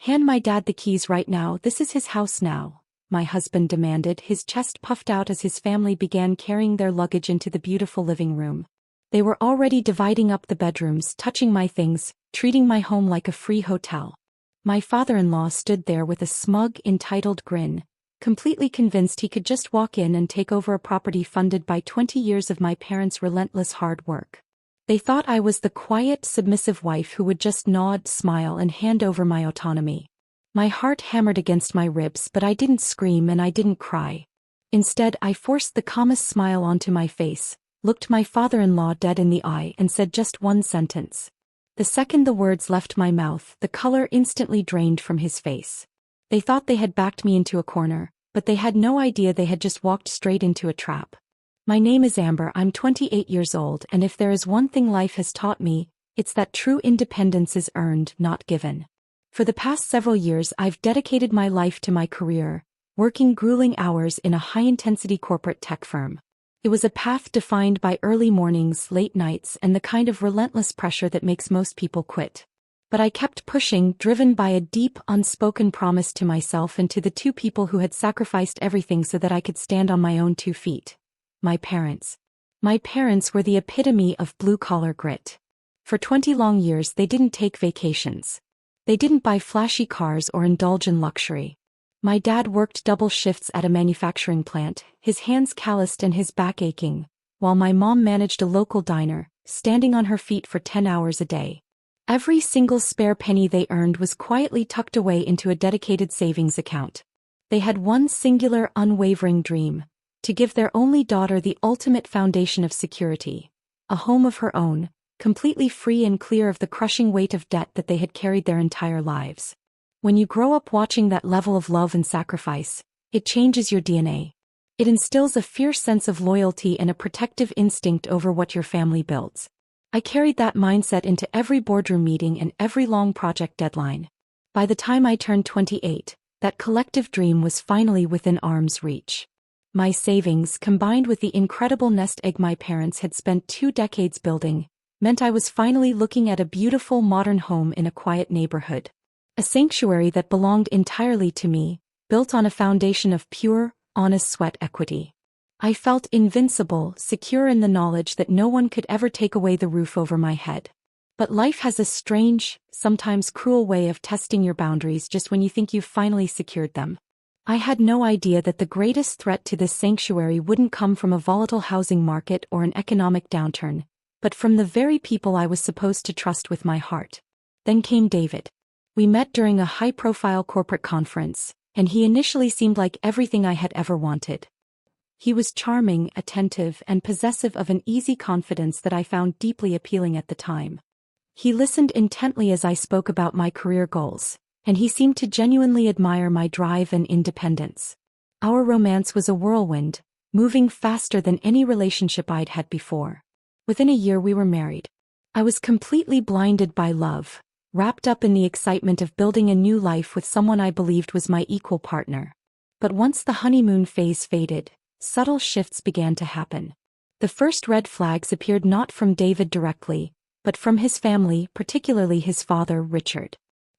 Hand my dad the keys right now, this is his house now, my husband demanded, his chest puffed out as his family began carrying their luggage into the beautiful living room. They were already dividing up the bedrooms, touching my things, treating my home like a free hotel. My father-in-law stood there with a smug, entitled grin, completely convinced he could just walk in and take over a property funded by 20 years of my parents' relentless hard work. They thought I was the quiet, submissive wife who would just nod, smile, and hand over my autonomy. My heart hammered against my ribs, but I didn't scream and I didn't cry. Instead, I forced the calmest smile onto my face, looked my father-in-law dead in the eye, and said just one sentence. The second the words left my mouth, the color instantly drained from his face. They thought they had backed me into a corner, but they had no idea they had just walked straight into a trap. My name is Amber, I'm 28 years old, and if there is one thing life has taught me, it's that true independence is earned, not given. For the past several years I've dedicated my life to my career, working grueling hours in a high-intensity corporate tech firm. It was a path defined by early mornings, late nights, and the kind of relentless pressure that makes most people quit. But I kept pushing, driven by a deep, unspoken promise to myself and to the two people who had sacrificed everything so that I could stand on my own 2 feet. My parents. My parents were the epitome of blue-collar grit. For 20 long years they didn't take vacations. They didn't buy flashy cars or indulge in luxury. My dad worked double shifts at a manufacturing plant, his hands calloused and his back aching, while my mom managed a local diner, standing on her feet for 10 hours a day. Every single spare penny they earned was quietly tucked away into a dedicated savings account. They had one singular, unwavering dream: to give their only daughter the ultimate foundation of security, a home of her own, completely free and clear of the crushing weight of debt that they had carried their entire lives. When you grow up watching that level of love and sacrifice, it changes your DNA. It instills a fierce sense of loyalty and a protective instinct over what your family builds. I carried that mindset into every boardroom meeting and every long project deadline. By the time I turned 28, that collective dream was finally within arm's reach. My savings, combined with the incredible nest egg my parents had spent 2 decades building, meant I was finally looking at a beautiful modern home in a quiet neighborhood. A sanctuary that belonged entirely to me, built on a foundation of pure, honest sweat equity. I felt invincible, secure in the knowledge that no one could ever take away the roof over my head. But life has a strange, sometimes cruel way of testing your boundaries just when you think you've finally secured them. I had no idea that the greatest threat to this sanctuary wouldn't come from a volatile housing market or an economic downturn, but from the very people I was supposed to trust with my heart. Then came David. We met during a high-profile corporate conference, and he initially seemed like everything I had ever wanted. He was charming, attentive, and possessive of an easy confidence that I found deeply appealing at the time. He listened intently as I spoke about my career goals, and he seemed to genuinely admire my drive and independence. Our romance was a whirlwind, moving faster than any relationship I'd had before. Within a year we were married. I was completely blinded by love, wrapped up in the excitement of building a new life with someone I believed was my equal partner. But once the honeymoon phase faded, subtle shifts began to happen. The first red flags appeared not from David directly, but from his family, particularly his father, Richard.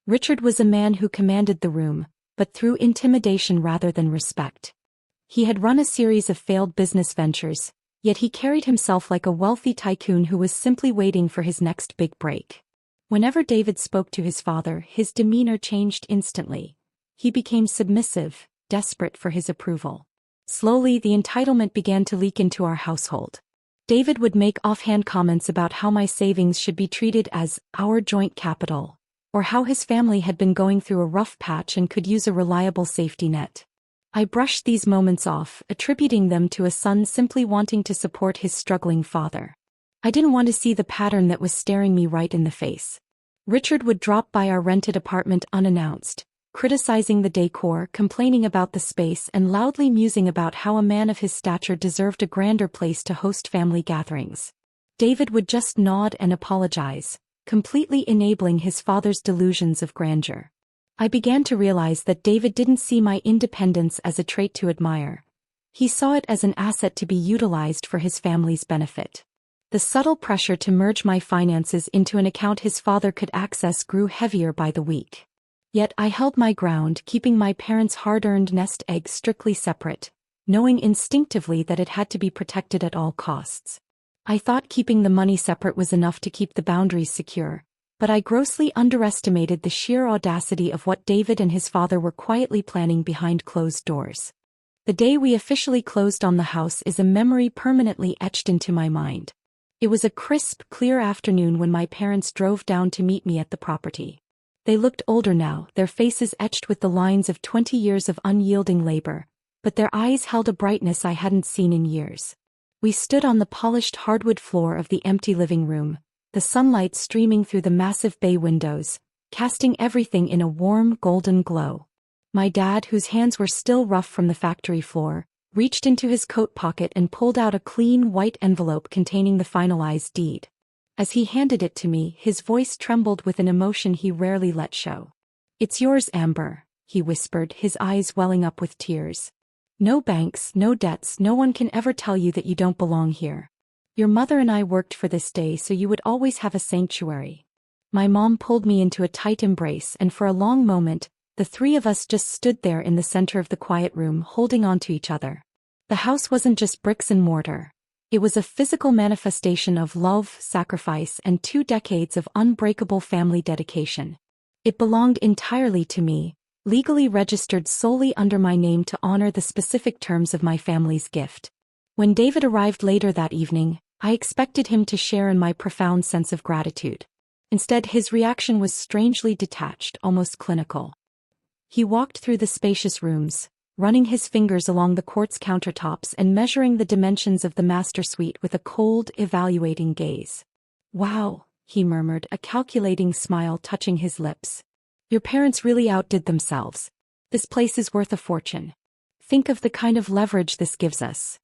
Richard was a man who commanded the room, but through intimidation rather than respect. He had run a series of failed business ventures, yet he carried himself like a wealthy tycoon who was simply waiting for his next big break. Whenever David spoke to his father, his demeanor changed instantly. He became submissive, desperate for his approval. Slowly, the entitlement began to leak into our household. David would make offhand comments about how my savings should be treated as our joint capital, or how his family had been going through a rough patch and could use a reliable safety net. I brushed these moments off, attributing them to a son simply wanting to support his struggling father. I didn't want to see the pattern that was staring me right in the face. Richard would drop by our rented apartment unannounced, criticizing the decor, complaining about the space, and loudly musing about how a man of his stature deserved a grander place to host family gatherings. David would just nod and apologize, completely enabling his father's delusions of grandeur. I began to realize that David didn't see my independence as a trait to admire. He saw it as an asset to be utilized for his family's benefit. The subtle pressure to merge my finances into an account his father could access grew heavier by the week. Yet I held my ground, keeping my parents' hard-earned nest egg strictly separate, knowing instinctively that it had to be protected at all costs. I thought keeping the money separate was enough to keep the boundaries secure, but I grossly underestimated the sheer audacity of what David and his father were quietly planning behind closed doors. The day we officially closed on the house is a memory permanently etched into my mind. It was a crisp, clear afternoon when my parents drove down to meet me at the property. They looked older now, their faces etched with the lines of 20 years of unyielding labor, but their eyes held a brightness I hadn't seen in years. We stood on the polished hardwood floor of the empty living room, the sunlight streaming through the massive bay windows, casting everything in a warm, golden glow. My dad, whose hands were still rough from the factory floor, reached into his coat pocket and pulled out a clean white envelope containing the finalized deed. As he handed it to me, his voice trembled with an emotion he rarely let show. "It's yours, Amber," he whispered, his eyes welling up with tears. "No banks, no debts, no one can ever tell you that you don't belong here. Your mother and I worked for this day so you would always have a sanctuary." My mom pulled me into a tight embrace, and for a long moment, the three of us just stood there in the center of the quiet room, holding on to each other. The house wasn't just bricks and mortar. It was a physical manifestation of love, sacrifice, and 2 decades of unbreakable family dedication. It belonged entirely to me, legally registered solely under my name to honor the specific terms of my family's gift. When David arrived later that evening, I expected him to share in my profound sense of gratitude. Instead, his reaction was strangely detached, almost clinical. He walked through the spacious rooms, running his fingers along the quartz countertops and measuring the dimensions of the master suite with a cold, evaluating gaze. "Wow," he murmured, a calculating smile touching his lips. "Your parents really outdid themselves. This place is worth a fortune. Think of the kind of leverage this gives us."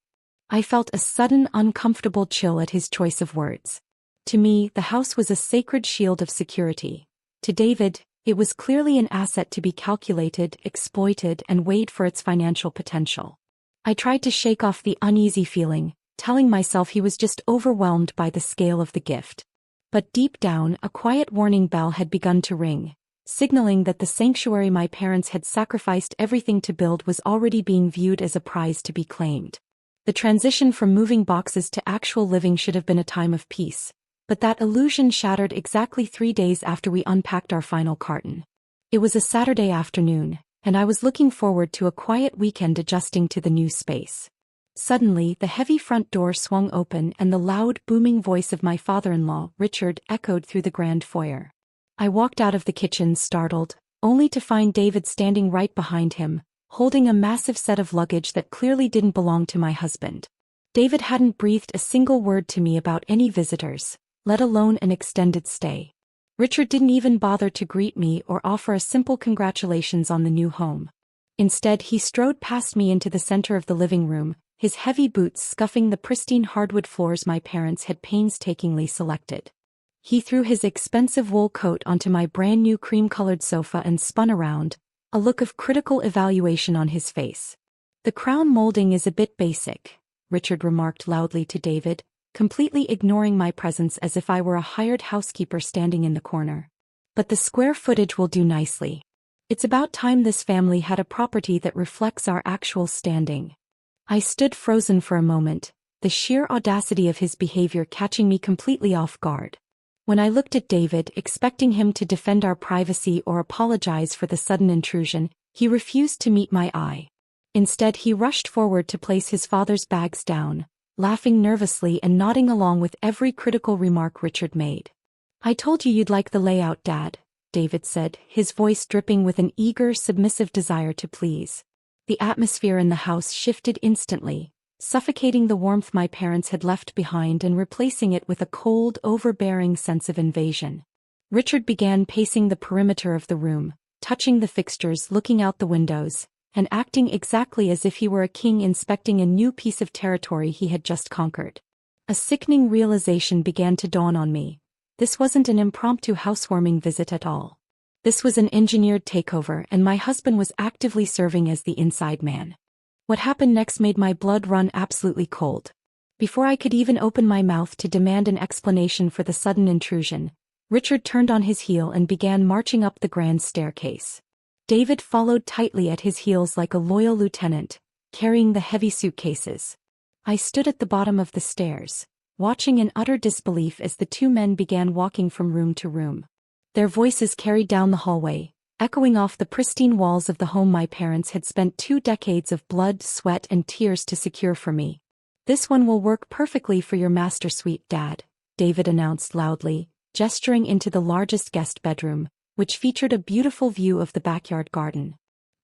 I felt a sudden, uncomfortable chill at his choice of words. To me, the house was a sacred shield of security. To David, it was clearly an asset to be calculated, exploited, and weighed for its financial potential. I tried to shake off the uneasy feeling, telling myself he was just overwhelmed by the scale of the gift. But deep down, a quiet warning bell had begun to ring, signaling that the sanctuary my parents had sacrificed everything to build was already being viewed as a prize to be claimed. The transition from moving boxes to actual living should have been a time of peace, but that illusion shattered exactly 3 days after we unpacked our final carton. It was a Saturday afternoon, and I was looking forward to a quiet weekend adjusting to the new space. Suddenly, the heavy front door swung open and the loud, booming voice of my father-in-law, Richard, echoed through the grand foyer. I walked out of the kitchen startled, only to find David standing right behind him, holding a massive set of luggage that clearly didn't belong to my husband. David hadn't breathed a single word to me about any visitors, let alone an extended stay. Richard didn't even bother to greet me or offer a simple congratulations on the new home. Instead, he strode past me into the center of the living room, his heavy boots scuffing the pristine hardwood floors my parents had painstakingly selected. He threw his expensive wool coat onto my brand-new cream-colored sofa and spun around, a look of critical evaluation on his face. "The crown molding is a bit basic," Richard remarked loudly to David, completely ignoring my presence as if I were a hired housekeeper standing in the corner. "But the square footage will do nicely. It's about time this family had a property that reflects our actual standing." I stood frozen for a moment, the sheer audacity of his behavior catching me completely off guard. When I looked at David, expecting him to defend our privacy or apologize for the sudden intrusion, he refused to meet my eye. Instead, he rushed forward to place his father's bags down, laughing nervously and nodding along with every critical remark Richard made. "I told you you'd like the layout, Dad," David said, his voice dripping with an eager, submissive desire to please. The atmosphere in the house shifted instantly, suffocating the warmth my parents had left behind and replacing it with a cold, overbearing sense of invasion. Richard began pacing the perimeter of the room, touching the fixtures, looking out the windows, and acting exactly as if he were a king inspecting a new piece of territory he had just conquered. A sickening realization began to dawn on me. This wasn't an impromptu housewarming visit at all. This was an engineered takeover, and my husband was actively serving as the inside man. What happened next made my blood run absolutely cold. Before I could even open my mouth to demand an explanation for the sudden intrusion, Richard turned on his heel and began marching up the grand staircase. David followed tightly at his heels like a loyal lieutenant, carrying the heavy suitcases. I stood at the bottom of the stairs, watching in utter disbelief as the two men began walking from room to room. Their voices carried down the hallway, echoing off the pristine walls of the home my parents had spent 2 decades of blood, sweat, and tears to secure for me. "This one will work perfectly for your master suite, Dad," David announced loudly, gesturing into the largest guest bedroom, which featured a beautiful view of the backyard garden.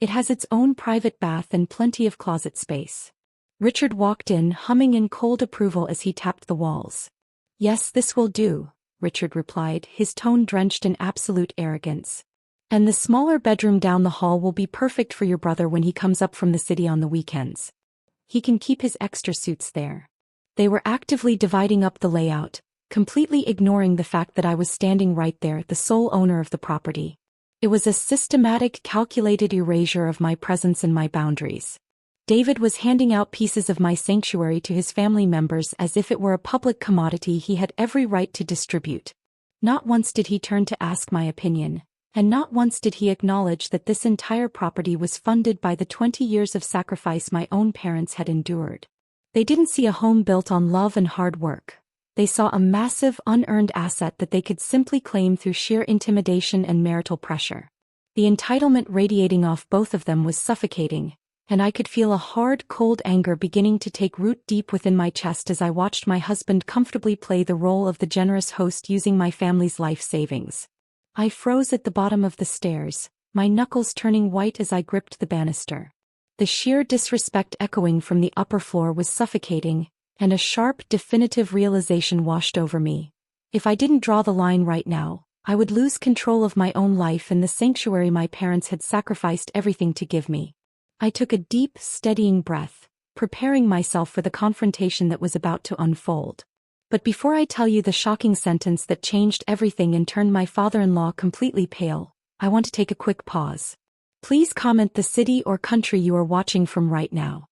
It has its own private bath and plenty of closet space. Richard walked in, humming in cold approval as he tapped the walls. "Yes, this will do," Richard replied, his tone drenched in absolute arrogance. "And the smaller bedroom down the hall will be perfect for your brother when he comes up from the city on the weekends. He can keep his extra suits there." They were actively dividing up the layout, completely ignoring the fact that I was standing right there, the sole owner of the property. It was a systematic, calculated erasure of my presence and my boundaries. David was handing out pieces of my sanctuary to his family members as if it were a public commodity he had every right to distribute. Not once did he turn to ask my opinion, and not once did he acknowledge that this entire property was funded by the 20 years of sacrifice my own parents had endured. They didn't see a home built on love and hard work. They saw a massive, unearned asset that they could simply claim through sheer intimidation and marital pressure. The entitlement radiating off both of them was suffocating, and I could feel a hard, cold anger beginning to take root deep within my chest as I watched my husband comfortably play the role of the generous host using my family's life savings. I froze at the bottom of the stairs, my knuckles turning white as I gripped the banister. The sheer disrespect echoing from the upper floor was suffocating, and a sharp, definitive realization washed over me. If I didn't draw the line right now, I would lose control of my own life and the sanctuary my parents had sacrificed everything to give me. I took a deep, steadying breath, preparing myself for the confrontation that was about to unfold. But before I tell you the shocking sentence that changed everything and turned my father-in-law completely pale, I want to take a quick pause. Please comment the city or country you are watching from right now.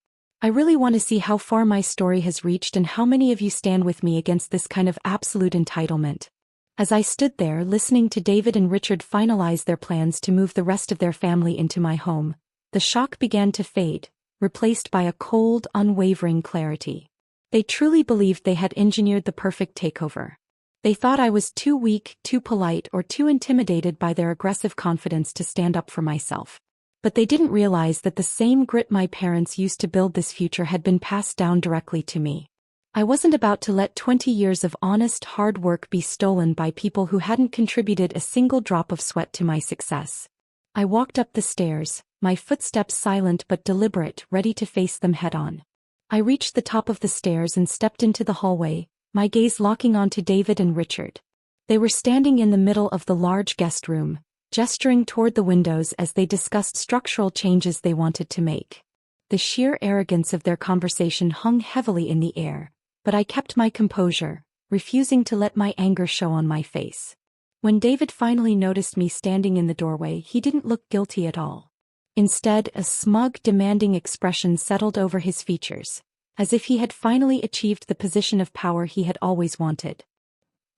I really want to see how far my story has reached and how many of you stand with me against this kind of absolute entitlement. As I stood there listening to David and Richard finalize their plans to move the rest of their family into my home, the shock began to fade, replaced by a cold, unwavering clarity. They truly believed they had engineered the perfect takeover. They thought I was too weak, too polite, or too intimidated by their aggressive confidence to stand up for myself. But they didn't realize that the same grit my parents used to build this future had been passed down directly to me. I wasn't about to let 20 years of honest, hard work be stolen by people who hadn't contributed a single drop of sweat to my success. I walked up the stairs, my footsteps silent but deliberate, ready to face them head-on. I reached the top of the stairs and stepped into the hallway, my gaze locking onto David and Richard. They were standing in the middle of the large guest room, gesturing toward the windows as they discussed structural changes they wanted to make. The sheer arrogance of their conversation hung heavily in the air, but I kept my composure, refusing to let my anger show on my face. When David finally noticed me standing in the doorway, he didn't look guilty at all. Instead, a smug, demanding expression settled over his features, as if he had finally achieved the position of power he had always wanted.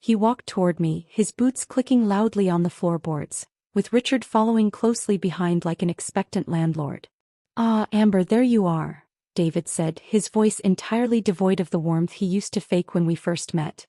He walked toward me, his boots clicking loudly on the floorboards, with Richard following closely behind like an expectant landlord. "Ah, Amber, there you are," David said, his voice entirely devoid of the warmth he used to fake when we first met.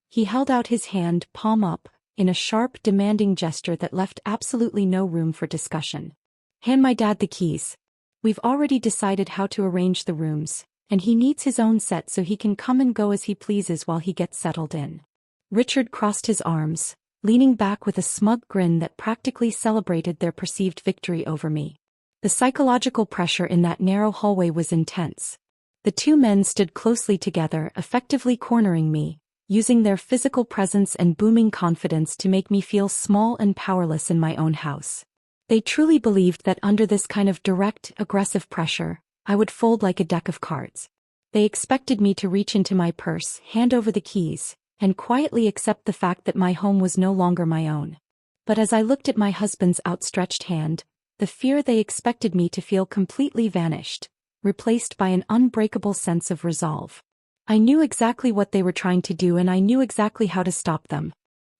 He held out his hand, palm up, in a sharp, demanding gesture that left absolutely no room for discussion. "Hand my dad the keys. We've already decided how to arrange the rooms, and he needs his own set so he can come and go as he pleases while he gets settled in." Richard crossed his arms, leaning back with a smug grin that practically celebrated their perceived victory over me. The psychological pressure in that narrow hallway was intense. The two men stood closely together, effectively cornering me, using their physical presence and booming confidence to make me feel small and powerless in my own house. They truly believed that under this kind of direct, aggressive pressure, I would fold like a deck of cards. They expected me to reach into my purse, hand over the keys, and quietly accept the fact that my home was no longer my own. But as I looked at my husband's outstretched hand, the fear they expected me to feel completely vanished, replaced by an unbreakable sense of resolve. I knew exactly what they were trying to do and I knew exactly how to stop them.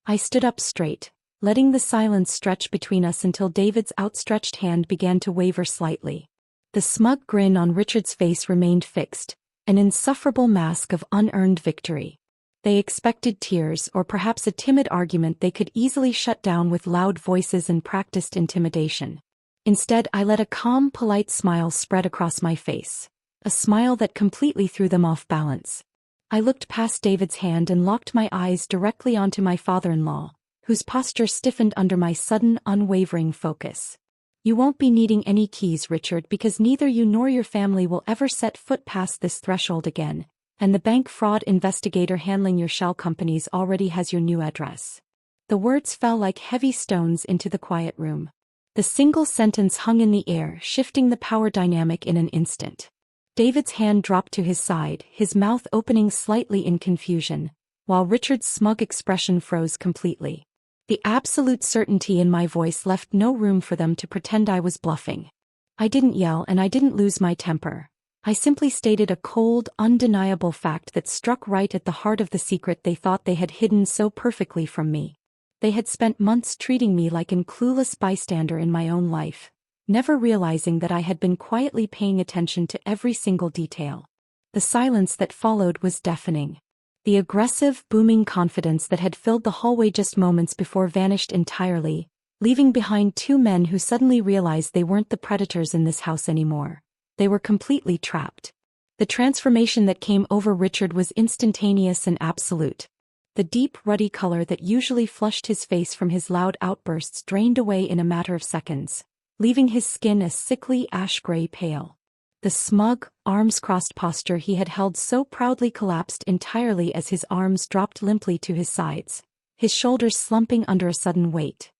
I stood up straight, letting the silence stretch between us until David's outstretched hand began to waver slightly. The smug grin on Richard's face remained fixed, an insufferable mask of unearned victory. They expected tears or perhaps a timid argument they could easily shut down with loud voices and practiced intimidation. Instead, I let a calm, polite smile spread across my face, a smile that completely threw them off balance. I looked past David's hand and locked my eyes directly onto my father-in-law, whose posture stiffened under my sudden, unwavering focus. You won't be needing any keys, Richard, because neither you nor your family will ever set foot past this threshold again, and the bank fraud investigator handling your shell companies already has your new address. The words fell like heavy stones into the quiet room. The single sentence hung in the air, shifting the power dynamic in an instant. David's hand dropped to his side, his mouth opening slightly in confusion, while Richard's smug expression froze completely. The absolute certainty in my voice left no room for them to pretend I was bluffing. I didn't yell and I didn't lose my temper. I simply stated a cold, undeniable fact that struck right at the heart of the secret they thought they had hidden so perfectly from me. They had spent months treating me like an clueless bystander in my own life, never realizing that I had been quietly paying attention to every single detail. The silence that followed was deafening. The aggressive, booming confidence that had filled the hallway just moments before vanished entirely, leaving behind two men who suddenly realized they weren't the predators in this house anymore. They were completely trapped. The transformation that came over Richard was instantaneous and absolute. The deep, ruddy color that usually flushed his face from his loud outbursts drained away in a matter of seconds, leaving his skin a sickly ash-gray pale. The smug, arms-crossed posture he had held so proudly collapsed entirely as his arms dropped limply to his sides, his shoulders slumping under a sudden weight.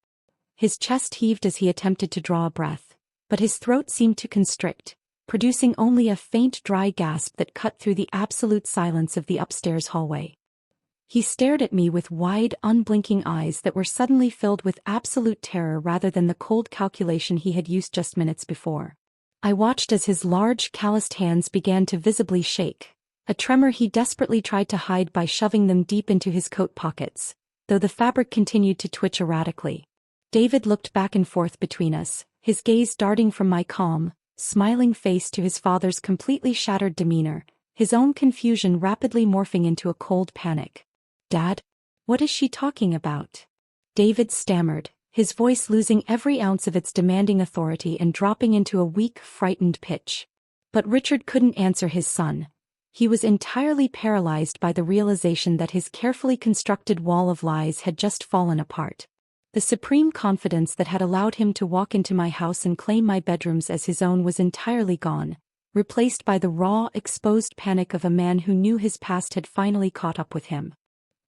His chest heaved as he attempted to draw a breath, but his throat seemed to constrict, producing only a faint dry gasp that cut through the absolute silence of the upstairs hallway. He stared at me with wide, unblinking eyes that were suddenly filled with absolute terror rather than the cold calculation he had used just minutes before. I watched as his large, calloused hands began to visibly shake, a tremor he desperately tried to hide by shoving them deep into his coat pockets, though the fabric continued to twitch erratically. David looked back and forth between us, his gaze darting from my calm, smiling face to his father's completely shattered demeanor, his own confusion rapidly morphing into a cold panic. "Dad? What is she talking about?" David stammered, his voice losing every ounce of its demanding authority and dropping into a weak, frightened pitch. But Richard couldn't answer his son. He was entirely paralyzed by the realization that his carefully constructed wall of lies had just fallen apart. The supreme confidence that had allowed him to walk into my house and claim my bedrooms as his own was entirely gone, replaced by the raw, exposed panic of a man who knew his past had finally caught up with him.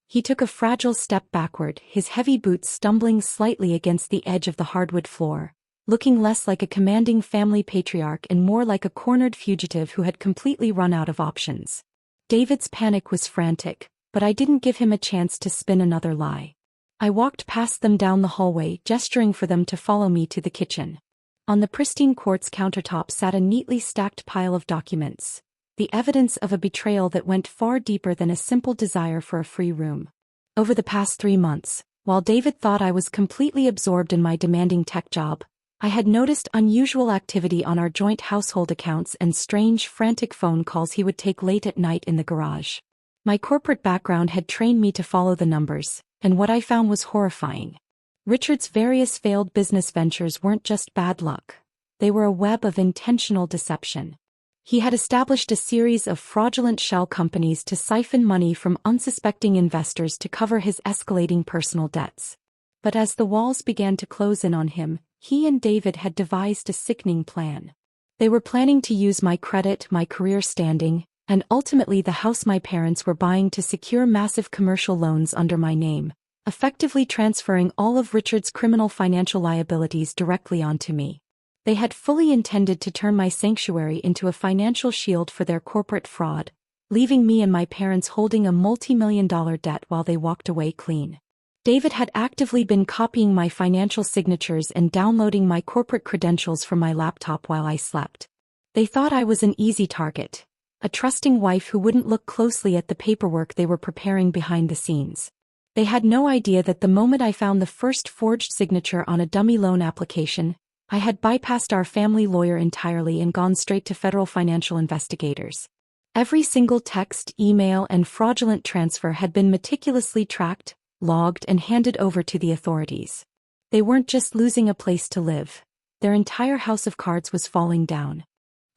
He took a fragile step backward, his heavy boots stumbling slightly against the edge of the hardwood floor, looking less like a commanding family patriarch and more like a cornered fugitive who had completely run out of options. David's panic was frantic, but I didn't give him a chance to spin another lie. I walked past them down the hallway, gesturing for them to follow me to the kitchen. On the pristine quartz countertop sat a neatly stacked pile of documents, the evidence of a betrayal that went far deeper than a simple desire for a free room. Over the past 3 months, while David thought I was completely absorbed in my demanding tech job, I had noticed unusual activity on our joint household accounts and strange, frantic phone calls he would take late at night in the garage. My corporate background had trained me to follow the numbers, and what I found was horrifying. Richard's various failed business ventures weren't just bad luck. They were a web of intentional deception. He had established a series of fraudulent shell companies to siphon money from unsuspecting investors to cover his escalating personal debts. But as the walls began to close in on him, he and David had devised a sickening plan. They were planning to use my credit, my career standing, and ultimately the house my parents were buying to secure massive commercial loans under my name, effectively transferring all of Richard's criminal financial liabilities directly onto me. They had fully intended to turn my sanctuary into a financial shield for their corporate fraud, leaving me and my parents holding a multi-million-dollar debt while they walked away clean. David had actively been copying my financial signatures and downloading my corporate credentials from my laptop while I slept. They thought I was an easy target, a trusting wife who wouldn't look closely at the paperwork they were preparing behind the scenes. They had no idea that the moment I found the first forged signature on a dummy loan application, I had bypassed our family lawyer entirely and gone straight to federal financial investigators. Every single text, email, and fraudulent transfer had been meticulously tracked, logged, and handed over to the authorities. They weren't just losing a place to live. Their entire house of cards was falling down.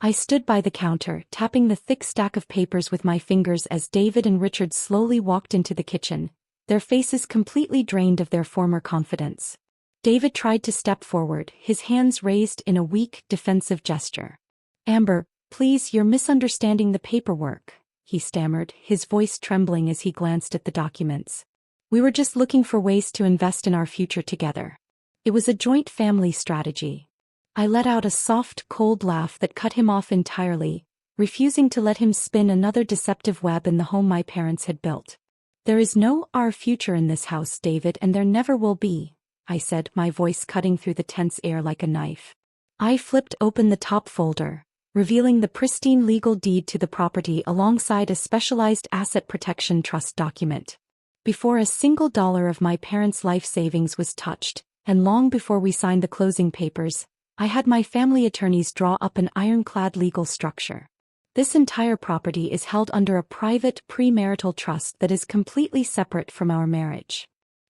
I stood by the counter, tapping the thick stack of papers with my fingers as David and Richard slowly walked into the kitchen, their faces completely drained of their former confidence. David tried to step forward, his hands raised in a weak, defensive gesture. "Amber, please, you're misunderstanding the paperwork," he stammered, his voice trembling as he glanced at the documents. "We were just looking for ways to invest in our future together. It was a joint family strategy." I let out a soft, cold laugh that cut him off entirely, refusing to let him spin another deceptive web in the home my parents had built. "There is no our future in this house, David, and there never will be," I said, my voice cutting through the tense air like a knife. I flipped open the top folder, revealing the pristine legal deed to the property alongside a specialized asset protection trust document. Before a single dollar of my parents' life savings was touched, and long before we signed the closing papers, I had my family attorneys draw up an ironclad legal structure. This entire property is held under a private premarital trust that is completely separate from our marriage.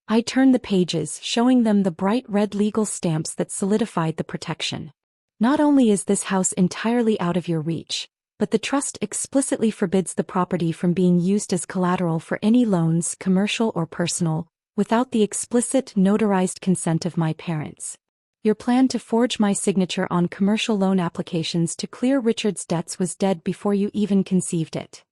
I turned the pages, showing them the bright red legal stamps that solidified the protection. "Not only is this house entirely out of your reach, but the trust explicitly forbids the property from being used as collateral for any loans, commercial or personal, without the explicit notarized consent of my parents. Your plan to forge my signature on commercial loan applications to clear Richard's debts was dead before you even conceived it."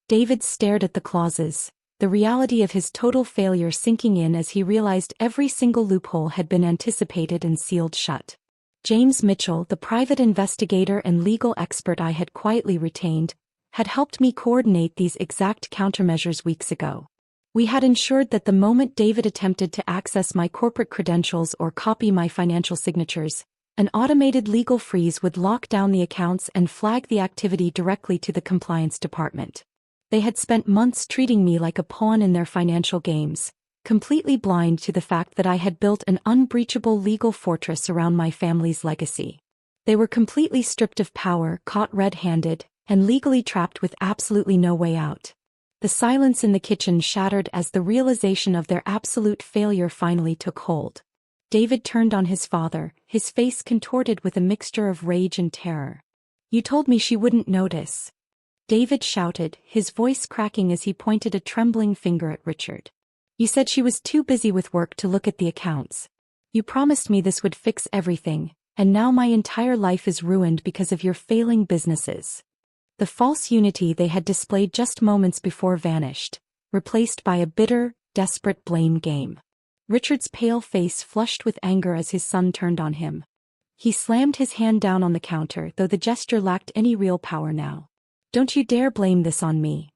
David stared at the clauses, the reality of his total failure sinking in as he realized every single loophole had been anticipated and sealed shut. James Mitchell, the private investigator and legal expert I had quietly retained, had helped me coordinate these exact countermeasures weeks ago. We had ensured that the moment David attempted to access my corporate credentials or copy my financial signatures, an automated legal freeze would lock down the accounts and flag the activity directly to the compliance department. They had spent months treating me like a pawn in their financial games, completely blind to the fact that I had built an unbreachable legal fortress around my family's legacy. They were completely stripped of power, caught red-handed, and legally trapped with absolutely no way out. The silence in the kitchen shattered as the realization of their absolute failure finally took hold. David turned on his father, his face contorted with a mixture of rage and terror. "You told me she wouldn't notice," David shouted, his voice cracking as he pointed a trembling finger at Richard. "You said she was too busy with work to look at the accounts. You promised me this would fix everything, and now my entire life is ruined because of your failing businesses." The false unity they had displayed just moments before vanished, replaced by a bitter, desperate blame game. Richard's pale face flushed with anger as his son turned on him. He slammed his hand down on the counter, though the gesture lacked any real power now. "Don't you dare blame this on me,"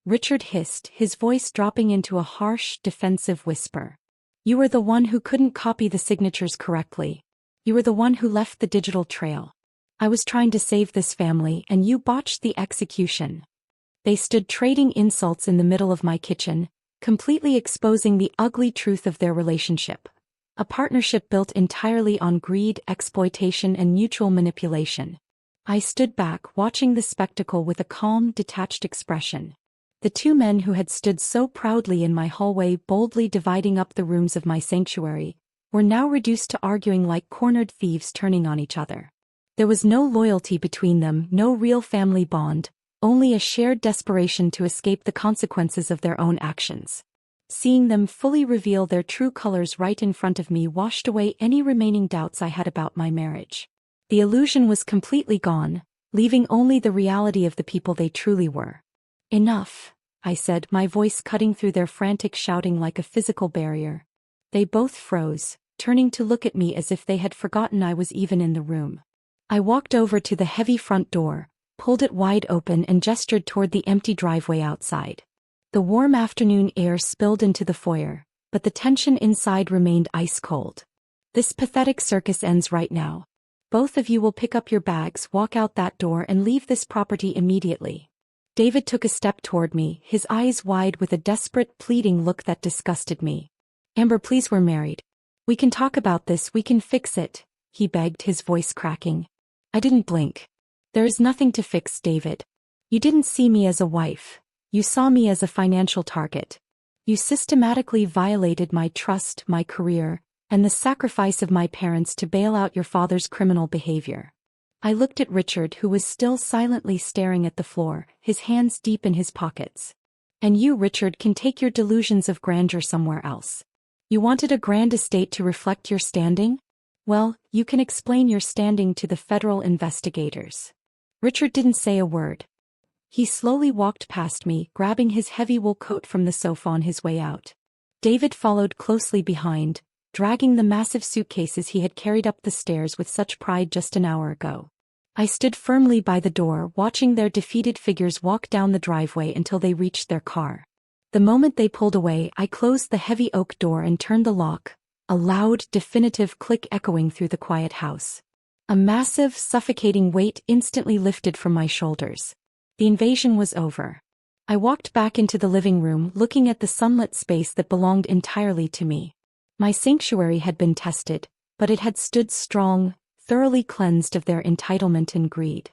Richard hissed, his voice dropping into a harsh, defensive whisper. "You were the one who couldn't copy the signatures correctly. You were the one who left the digital trail. I was trying to save this family and you botched the execution." They stood trading insults in the middle of my kitchen, completely exposing the ugly truth of their relationship. A partnership built entirely on greed, exploitation, and mutual manipulation. I stood back, watching the spectacle with a calm, detached expression. The two men who had stood so proudly in my hallway, boldly dividing up the rooms of my sanctuary, were now reduced to arguing like cornered thieves turning on each other. There was no loyalty between them, no real family bond, only a shared desperation to escape the consequences of their own actions. Seeing them fully reveal their true colors right in front of me washed away any remaining doubts I had about my marriage. The illusion was completely gone, leaving only the reality of the people they truly were. "Enough," I said, my voice cutting through their frantic shouting like a physical barrier. They both froze, turning to look at me as if they had forgotten I was even in the room. I walked over to the heavy front door, pulled it wide open and gestured toward the empty driveway outside. The warm afternoon air spilled into the foyer, but the tension inside remained ice cold. "This pathetic circus ends right now. Both of you will pick up your bags, walk out that door and leave this property immediately." David took a step toward me, his eyes wide with a desperate, pleading look that disgusted me. Amber, please, we're married. We can talk about this, we can fix it, he begged, his voice cracking. I didn't blink. There is nothing to fix, David. You didn't see me as a wife. You saw me as a financial target. You systematically violated my trust, my career, and the sacrifice of my parents to bail out your father's criminal behavior. I looked at Richard, who was still silently staring at the floor, his hands deep in his pockets. And you, Richard, can take your delusions of grandeur somewhere else. You wanted a grand estate to reflect your standing? Well, you can explain your standing to the federal investigators. Richard didn't say a word. He slowly walked past me, grabbing his heavy wool coat from the sofa on his way out. David followed closely behind, dragging the massive suitcases he had carried up the stairs with such pride just an hour ago. I stood firmly by the door, watching their defeated figures walk down the driveway until they reached their car. The moment they pulled away, I closed the heavy oak door and turned the lock, a loud, definitive click echoing through the quiet house. A massive, suffocating weight instantly lifted from my shoulders. The invasion was over. I walked back into the living room, looking at the sunlit space that belonged entirely to me. My sanctuary had been tested, but it had stood strong, thoroughly cleansed of their entitlement and greed.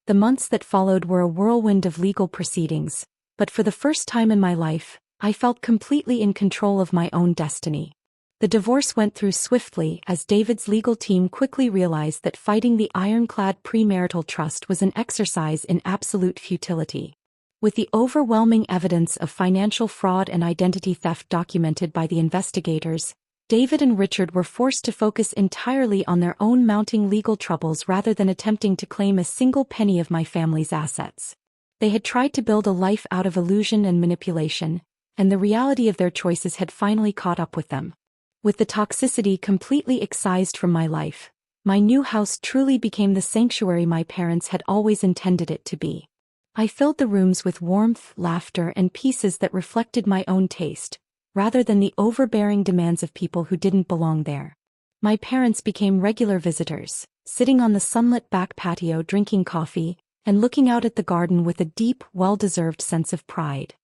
The months that followed were a whirlwind of legal proceedings, but for the first time in my life, I felt completely in control of my own destiny. The divorce went through swiftly as David's legal team quickly realized that fighting the ironclad premarital trust was an exercise in absolute futility. With the overwhelming evidence of financial fraud and identity theft documented by the investigators, David and Richard were forced to focus entirely on their own mounting legal troubles rather than attempting to claim a single penny of my family's assets. They had tried to build a life out of illusion and manipulation, and the reality of their choices had finally caught up with them. With the toxicity completely excised from my life, my new house truly became the sanctuary my parents had always intended it to be. I filled the rooms with warmth, laughter, and pieces that reflected my own taste, rather than the overbearing demands of people who didn't belong there. My parents became regular visitors, sitting on the sunlit back patio drinking coffee, and looking out at the garden with a deep, well-deserved sense of pride.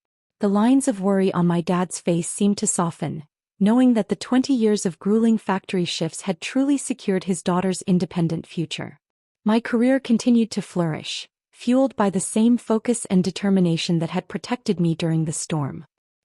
The lines of worry on my dad's face seemed to soften, knowing that the 20 years of grueling factory shifts had truly secured his daughter's independent future. My career continued to flourish, fueled by the same focus and determination that had protected me during the storm.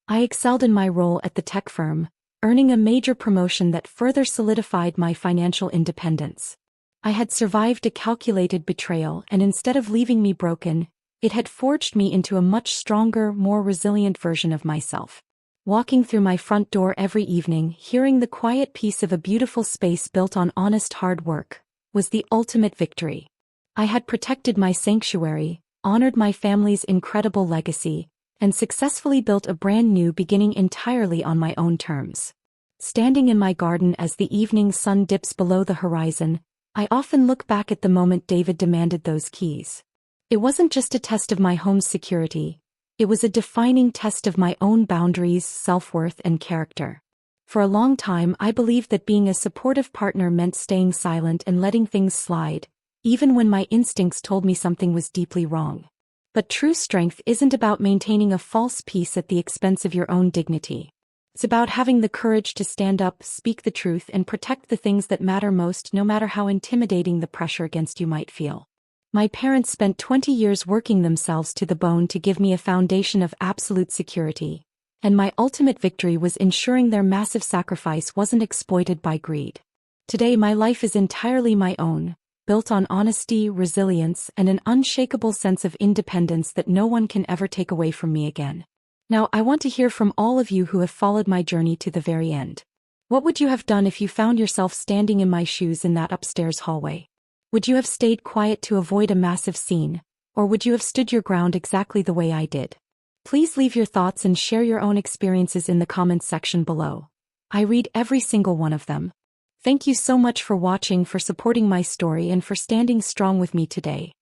I excelled in my role at the tech firm, earning a major promotion that further solidified my financial independence. I had survived a calculated betrayal, and instead of leaving me broken, it had forged me into a much stronger, more resilient version of myself. Walking through my front door every evening, hearing the quiet peace of a beautiful space built on honest hard work, was the ultimate victory. I had protected my sanctuary, honored my family's incredible legacy, and successfully built a brand new beginning entirely on my own terms. Standing in my garden as the evening sun dips below the horizon, I often look back at the moment David demanded those keys. It wasn't just a test of my home's security. It was a defining test of my own boundaries, self-worth, and character. For a long time, I believed that being a supportive partner meant staying silent and letting things slide, even when my instincts told me something was deeply wrong. But true strength isn't about maintaining a false peace at the expense of your own dignity. It's about having the courage to stand up, speak the truth, and protect the things that matter most, no matter how intimidating the pressure against you might feel. My parents spent 20 years working themselves to the bone to give me a foundation of absolute security, and my ultimate victory was ensuring their massive sacrifice wasn't exploited by greed. Today my life is entirely my own, built on honesty, resilience, and an unshakable sense of independence that no one can ever take away from me again. Now I want to hear from all of you who have followed my journey to the very end. What would you have done if you found yourself standing in my shoes in that upstairs hallway? Would you have stayed quiet to avoid a massive scene, or would you have stood your ground exactly the way I did? Please leave your thoughts and share your own experiences in the comments section below. I read every single one of them. Thank you so much for watching, for supporting my story, and for standing strong with me today.